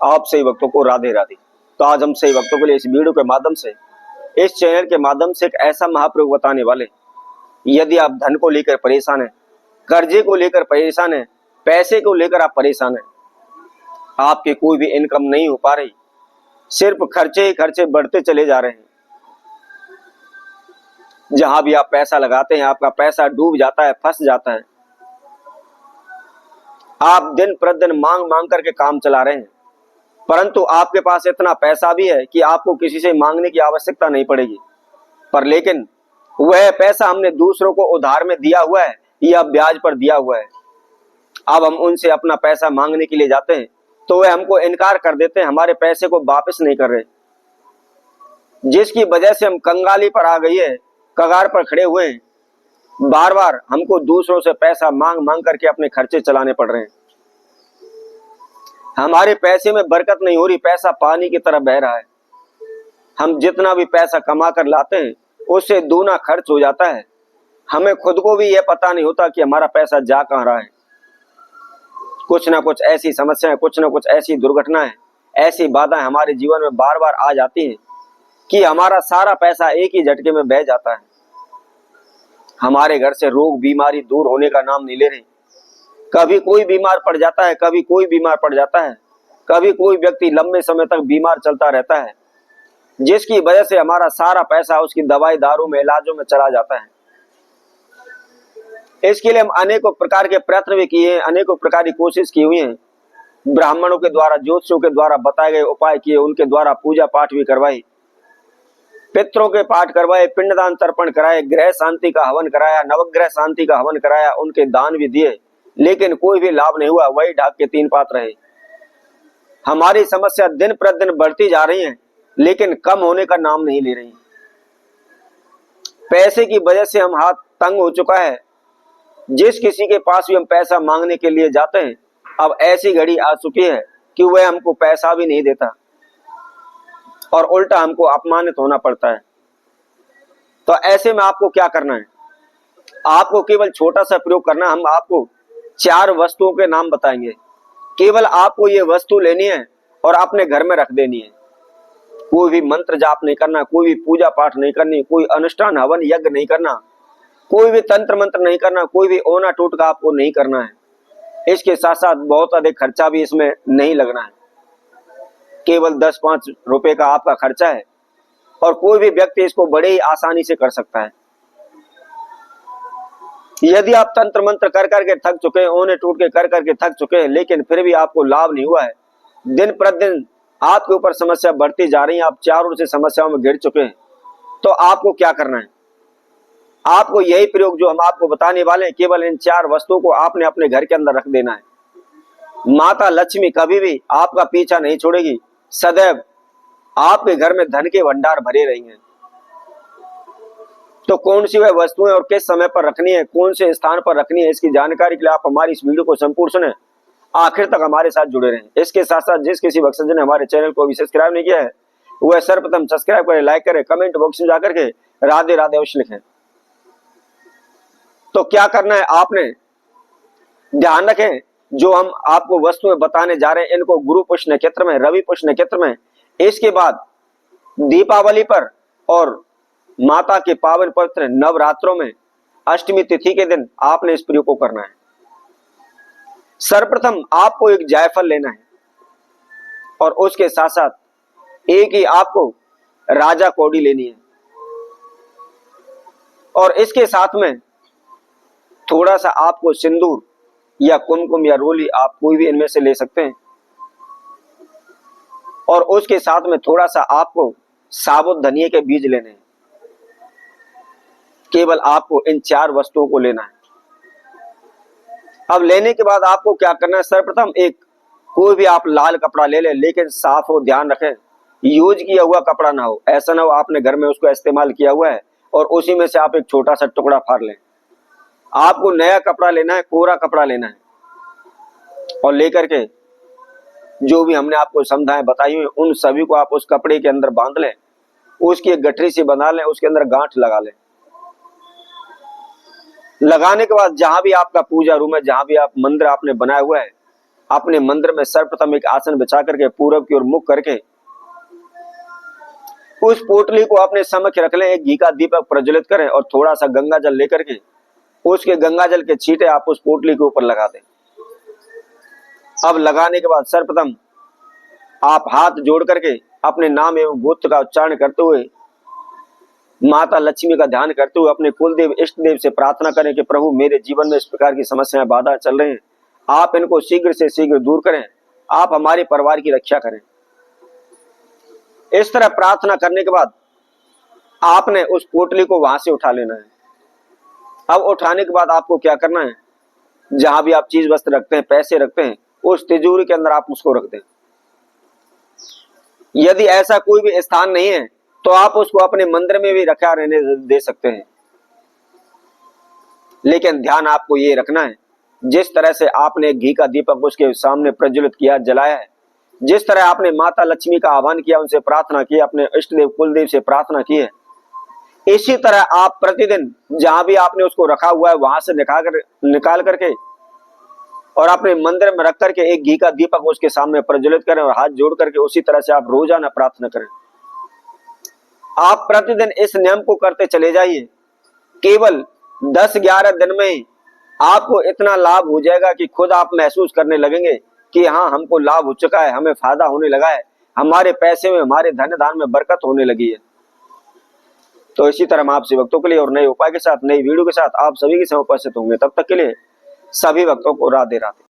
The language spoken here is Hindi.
आप सही भक्तों को राधे राधे। तो आज हम सही भक्तों के लिए इस वीडियो के माध्यम से, इस चैनल के माध्यम से एक ऐसा महाप्रयोग बताने वाले, यदि आप धन को लेकर परेशान हैं, कर्जे को लेकर परेशान हैं, पैसे को लेकर आप परेशान हैं, आपकी कोई भी इनकम नहीं हो पा रही, सिर्फ खर्चे ही खर्चे बढ़ते चले जा रहे हैं, जहां भी आप पैसा लगाते हैं आपका पैसा डूब जाता है, फंस जाता है, आप दिन प्रतिदिन मांग मांग करके काम चला रहे हैं, परंतु आपके पास इतना पैसा भी है कि आपको किसी से मांगने की आवश्यकता नहीं पड़ेगी, पर लेकिन वह पैसा हमने दूसरों को उधार में दिया हुआ है या ब्याज पर दिया हुआ है। अब हम उनसे अपना पैसा मांगने के लिए जाते हैं तो वह हमको इनकार कर देते हैं, हमारे पैसे को वापस नहीं कर रहे, जिसकी वजह से हम कंगाली पर आ गई है, कगार पर खड़े हुए हैं। बार बार हमको दूसरों से पैसा मांग मांग करके अपने खर्चे चलाने पड़ रहे हैं। हमारे पैसे में बरकत नहीं हो रही, पैसा पानी की तरह बह रहा है। हम जितना भी पैसा कमा कर लाते हैं उससे दूना खर्च हो जाता है। हमें खुद को भी यह पता नहीं होता कि हमारा पैसा जा कहां रहा है। कुछ ना कुछ ऐसी समस्याएं, कुछ ना कुछ ऐसी दुर्घटनाएं, ऐसी बाधाएं हमारे जीवन में बार बार आ जाती हैं कि हमारा सारा पैसा एक ही झटके में बह जाता है। हमारे घर से रोग बीमारी दूर होने का नाम नहीं ले रही। कभी कोई बीमार पड़ जाता है, कभी कोई बीमार पड़ जाता है, कभी कोई व्यक्ति लंबे समय तक बीमार चलता रहता है, जिसकी वजह से हमारा सारा पैसा उसकी दवाई दारू में, इलाजों में चला जाता है। इसके लिए हम अनेकों प्रकार के प्रयत्न भी किए हैं, अनेकों प्रकार की कोशिश की हुई है। ब्राह्मणों के द्वारा, ज्योतिषियों के द्वारा बताए गए उपाय किए, उनके द्वारा पूजा पाठ भी करवाई, पितरों के पाठ करवाए, पिंडदान तर्पण कराए, ग्रह शांति का हवन कराया, नवग्रह शांति का हवन कराया, उनके दान भी दिए, लेकिन कोई भी लाभ नहीं हुआ। वही ढाक के तीन पात रहे। हमारी समस्या दिन प्रतिदिन बढ़ती जा रही है, लेकिन कम होने का नाम नहीं ले रही। पैसे की वजह से हम हाथ तंग हो चुका है। जिस किसी के पास भी हम पैसा मांगने के लिए जाते हैं, अब ऐसी घड़ी आ चुकी है कि वह हमको पैसा भी नहीं देता और उल्टा हमको अपमानित होना पड़ता है। तो ऐसे में आपको क्या करना है? आपको केवल छोटा सा प्रयोग करना। हम आपको 4 वस्तुओं के नाम बताएंगे। केवल आपको ये वस्तु लेनी है और अपने घर में रख देनी है। कोई भी मंत्र जाप नहीं करना, कोई भी पूजा पाठ नहीं करनी, कोई अनुष्ठान हवन यज्ञ नहीं करना, कोई भी तंत्र मंत्र नहीं करना, कोई भी ओना टोटका आपको नहीं करना है। इसके साथ साथ बहुत अधिक खर्चा भी इसमें नहीं लगना है। केवल 10-5 रुपए का आपका खर्चा है और कोई भी व्यक्ति इसको बड़े ही आसानी से कर सकता है। यदि आप तंत्र मंत्र कर करके थक चुके हैं, ओने टूट के कर करके थक चुके हैं, लेकिन फिर भी आपको लाभ नहीं हुआ है, दिन प्रतिदिन आपके ऊपर समस्या बढ़ती जा रही है, आप चारों ओर से समस्याओं में घिर चुके हैं, तो आपको क्या करना है? आपको यही प्रयोग जो हम आपको बताने वाले हैं, केवल इन 4 वस्तुओं को आपने अपने घर के अंदर रख देना है। माता लक्ष्मी कभी भी आपका पीछा नहीं छोड़ेगी, सदैव आपके घर में धन के भंडार भरे रहेंगे। तो कौन सी वह वस्तुएं और किस समय पर रखनी है, कौन से स्थान पर रखनी है, इसकी जानकारी के लिए आप हमारी इस वीडियो को संपूर्ण सुने, आखिर तक हमारे साथ जुड़े रहें। इसके साथ साथ जिस किसी भक्तजन ने हमारे चैनल को अभी सब्सक्राइब नहीं किया है, वह सर्वप्रथम सब्सक्राइब करें, लाइक करें, कमेंट बॉक्स में जाकर के राधे राधे अवश्य लिखें। तो क्या करना है? आपने ध्यान रखें, जो हम आपको वस्तुएं बताने जा रहे हैं, इनको गुरु पुष्य नक्षत्र में, रवि पुष्य नक्षत्र में, इसके बाद दीपावली पर और माता के पावन पवित्र नवरात्रों में अष्टमी तिथि के दिन आपने इस प्रयोग को करना है। सर्वप्रथम आपको एक जायफल लेना है और उसके साथ साथ एक ही आपको राजा कौड़ी लेनी है और इसके साथ में थोड़ा सा आपको सिंदूर या कुमकुम या रोली, आप कोई भी इनमें से ले सकते हैं, और उसके साथ में थोड़ा सा आपको साबुत धनिया के बीज लेने हैं। केवल आपको इन 4 वस्तुओं को लेना है। अब लेने के बाद आपको क्या करना है? सर्वप्रथम एक कोई भी आप लाल कपड़ा ले लें, लेकिन साफ हो, ध्यान रखें, यूज किया हुआ कपड़ा ना हो। ऐसा ना हो आपने घर में उसको इस्तेमाल किया हुआ है और उसी में से आप एक छोटा सा टुकड़ा फाड़ लें। आपको नया कपड़ा लेना है, कोरा कपड़ा लेना है, और लेकर के जो भी हमने आपको समझाएं बताई हुई उन सभी को आप उस कपड़े के अंदर बांध लें, उसकी एक गठरी से बना लें, उसके अंदर गांठ लगा लें। लगाने के बाद जहां भी आपका पूजा रूम है, जहां भी आप मंदिर आपने बनाया हुआ है, अपने मंदिर में सर्वप्रथम एक आसन बिछा करके पूरब की ओर मुख करके उस पोटली को अपने समक्ष रख लें, एक घी का दीपक प्रज्वलित करें और थोड़ा सा गंगा जल लेकर के उसके गंगा जल के छींटे आप उस पोटली के ऊपर लगा दें। अब लगाने के बाद सर्वप्रथम आप हाथ जोड़ करके अपने नाम एवं गोत्र का उच्चारण करते हुए माता लक्ष्मी का ध्यान करते हुए अपने कुलदेव इष्ट देव से प्रार्थना करें कि प्रभु मेरे जीवन में इस प्रकार की समस्याएं बाधा चल रही हैं, आप इनको शीघ्र से शीघ्र दूर करें, आप हमारे परिवार की रक्षा करें। इस तरह प्रार्थना करने के बाद आपने उस पोटली को वहां से उठा लेना है। अब उठाने के बाद आपको क्या करना है, जहां भी आप चीज वस्त्र रखते हैं, पैसे रखते हैं, उस तिजोरी के अंदर आप उसको रख दें। यदि ऐसा कोई भी स्थान नहीं है तो आप उसको अपने मंदिर में भी रखा रहने दे सकते हैं, लेकिन ध्यान आपको ये रखना है जिस तरह से आपने घी का दीपक उसके सामने प्रज्वलित किया, जलाया है, जिस तरह आपने माता लक्ष्मी का आह्वान किया, उनसे प्रार्थना की, अपने इष्ट देव कुलदेव से प्रार्थना की है, इसी तरह आप प्रतिदिन जहां भी आपने उसको रखा हुआ है वहां से निकाल करके और अपने मंदिर में रख करके एक घी का दीपक उसके सामने प्रज्वलित करें और हाथ जोड़ करके उसी तरह से आप रोजाना प्रार्थना करें। आप प्रतिदिन इस नियम को करते चले जाइए। केवल 10-11 दिन में आपको इतना लाभ हो जाएगा कि खुद आप महसूस करने लगेंगे कि हाँ, हमको लाभ हो चुका है, हमें फायदा होने लगा है, हमारे पैसे में, हमारे धन धान में बरकत होने लगी है। तो इसी तरह हम आपसे भक्तों के लिए और नए उपाय के साथ, नई वीडियो के साथ आप सभी के समय उपस्थित होंगे। तब तक के लिए सभी भक्तों को राधे राधे।